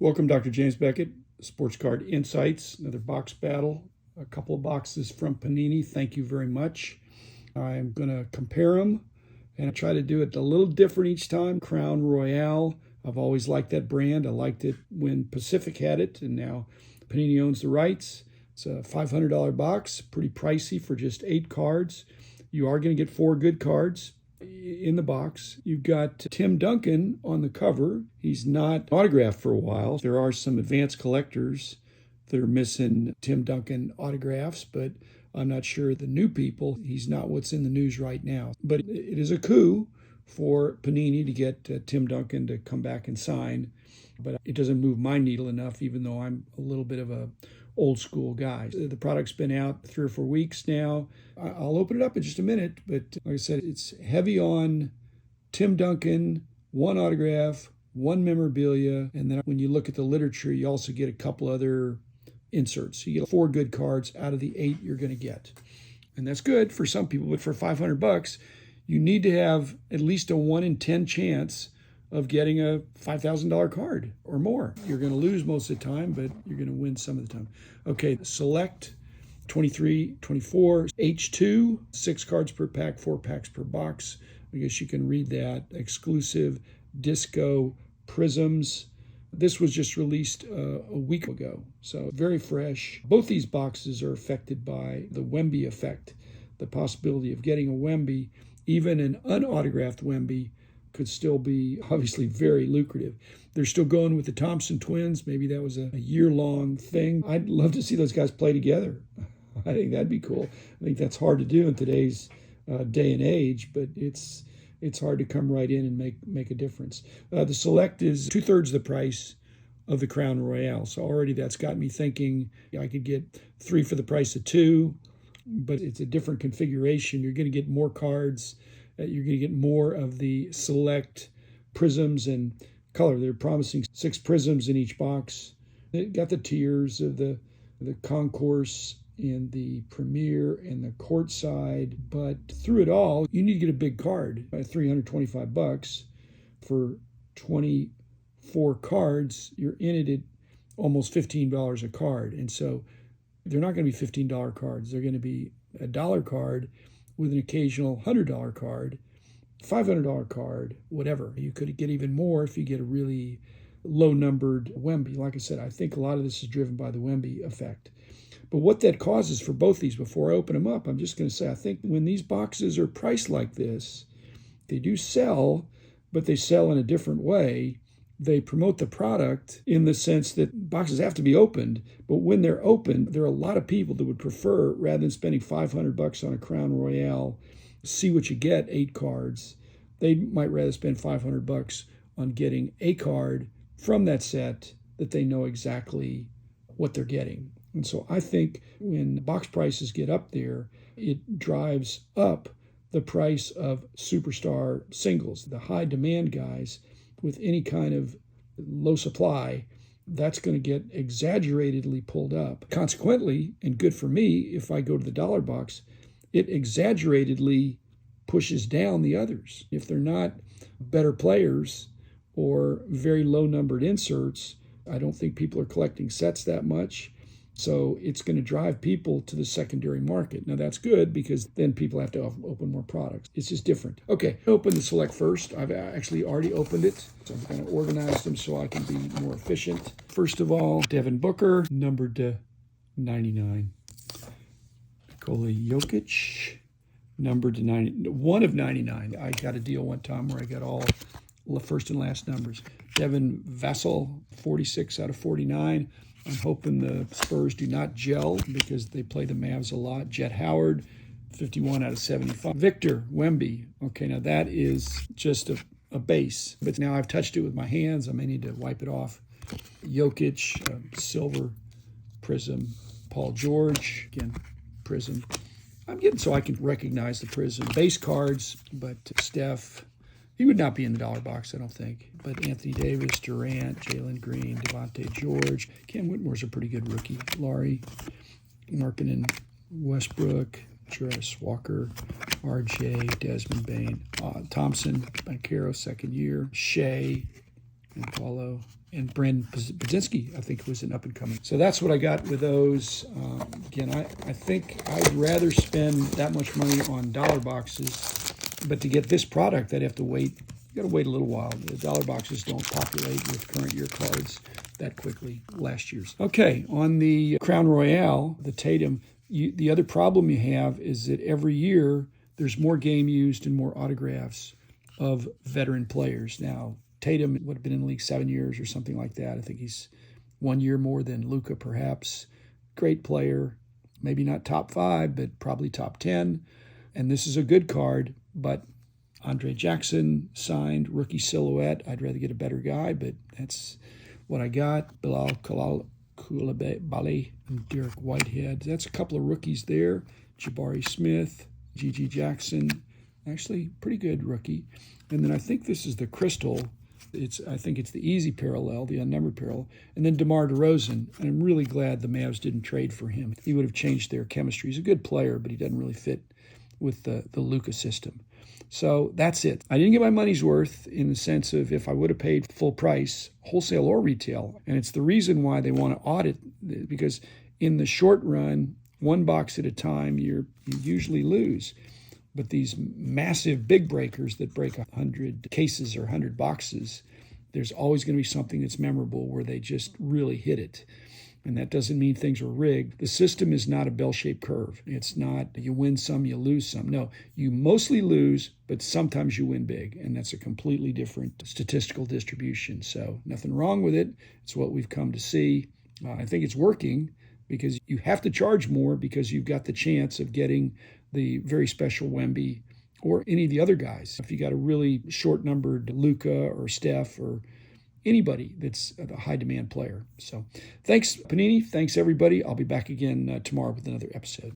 Welcome, Dr. James Beckett, Sports Card Insights, another box battle, a couple of boxes from Panini. Thank you very much. I'm going to compare them and try to do it a little different each time. Crown Royale, I've always liked that brand. I liked it when Pacific had it, and now Panini owns the rights. It's a $500 box, pretty pricey for just 8 cards. You are going to get 4 good cards in the box. You've got Tim Duncan on the cover. He's not autographed for a while. There are some advanced collectors that are missing Tim Duncan autographs, but I'm not sure the new people, he's not what's in the news right now. But it is a coup for Panini to get Tim Duncan to come back and sign, but it doesn't move my needle enough, even though I'm a little bit of a old school guy. The product's been out 3 or 4 weeks now. I'll open it up in just a minute, but like I said, it's heavy on Tim Duncan, 1 autograph, 1 memorabilia, and then when you look at the literature, you also get a couple other inserts. You get 4 good cards out of the 8 you're going to get. And that's good for some people, but for $500, you need to have at least a 1 in 10 chance of getting a $5,000 card or more. You're going to lose most of the time, but you're going to win some of the time. Okay, select 23, 24, H2, 6 cards per pack, 4 packs per box. I guess you can read that. Exclusive Disco Prisms. This was just released a week ago, so very fresh. Both these boxes are affected by the Wemby effect, the possibility of getting a Wemby, even an unautographed Wemby, could still be obviously very lucrative. They're still going with the Thompson twins. Maybe that was a year-long thing. I'd love to see those guys play together. I think that'd be cool. I think that's hard to do in today's day and age, but it's hard to come right in and make a difference. The select is 2/3 the price of the Crown Royale, so already that's got me thinking I could get 3 for the price of 2, but it's a different configuration. You're going to get more cards. You're going to get more of the select prisms and color. They're promising 6 prisms in each box. They got the tiers of the concourse and the premier and the courtside, but through it all, you need to get a big card at $325 for 24 cards. You're in it at almost $15 a card, and so they're not going to be $15 cards. They're going to be a $1 card with an occasional $100 card, $500 card, whatever. You could get even more if you get a really low-numbered Wemby. Like I said, I think a lot of this is driven by the Wemby effect. But what that causes for both these, before I open them up, I'm just going to say, I think when these boxes are priced like this, they do sell, but they sell in a different way. They promote the product in the sense that boxes have to be opened, but when they're opened, there are a lot of people that would prefer, rather than spending $500 on a Crown Royale, see what you get, 8 cards, they might rather spend $500 on getting a card from that set that they know exactly what they're getting. And so I think when box prices get up there, it drives up the price of superstar singles, the high demand guys with any kind of low supply. That's going to get exaggeratedly pulled up. Consequently, and good for me, if I go to the dollar box, it exaggeratedly pushes down the others. If they're not better players or very low numbered inserts, I don't think people are collecting sets that much. So it's going to drive people to the secondary market. Now that's good because then people have to open more products. It's just different. Okay, open the select first. I've actually already opened it. So I'm going to organize them so I can be more efficient. First of all, Devin Booker, numbered to 99. Nikola Jokic, numbered to 1 of 99. I got a deal one time where I got all the first and last numbers. Devin Vassell, 46 out of 49. I'm hoping the Spurs do not gel because they play the Mavs a lot. Jet Howard, 51 out of 75. Victor Wemby. Okay, now that is just a base. But now I've touched it with my hands. I may need to wipe it off. Jokic, silver prism. Paul George, again, prism. I'm getting so I can recognize the prism. Base cards, but Steph, he would not be in the dollar box, I don't think. But Anthony Davis, Durant, Jalen Green, Devontae George. Cam Whitmore's a pretty good rookie. Laurie, Markkanen, Westbrook, Jarvis Walker, RJ, Desmond Bain, Thompson, Banchero, second year. Shea, and Paulo, and Brandon Budzinski, I think, was an up-and-coming. So that's what I got with those. Again, I think I'd rather spend that much money on dollar boxes, but to get this product, I'd have to wait. You got to wait a little while. The dollar boxes don't populate with current year cards that quickly, last year's. Okay, on the Crown Royale, the Tatum, the other problem you have is that every year there's more game used and more autographs of veteran players. Now, Tatum would have been in the league 7 years or something like that. I think he's 1 year more than Luka, perhaps. Great player, maybe not top 5, but probably top 10. And this is a good card, but Andre Jackson signed rookie silhouette. I'd rather get a better guy, but that's what I got. Bilal Coulibaly and Derek Whitehead. That's a couple of rookies there. Jabari Smith, Gigi Jackson. Actually, pretty good rookie. And then I think this is the Crystal. I think it's the easy parallel, the unnumbered parallel. And then DeMar DeRozan. And I'm really glad the Mavs didn't trade for him. He would have changed their chemistry. He's a good player, but he doesn't really fit with the Luka system. So that's it. I didn't get my money's worth in the sense of if I would have paid full price, wholesale or retail. And it's the reason why they want to audit, because in the short run, one box at a time, you usually lose. But these massive big breakers that break 100 cases or 100 boxes, there's always going to be something that's memorable where they just really hit it. And that doesn't mean things are rigged. The system is not a bell-shaped curve. It's not you win some, you lose some. No, you mostly lose, but sometimes you win big. And that's a completely different statistical distribution. So nothing wrong with it. It's what we've come to see. I think it's working because you have to charge more because you've got the chance of getting the very special Wemby or any of the other guys. If you got a really short-numbered Luka or Steph or anybody that's a high-demand player. So thanks, Panini. Thanks, everybody. I'll be back again tomorrow with another episode.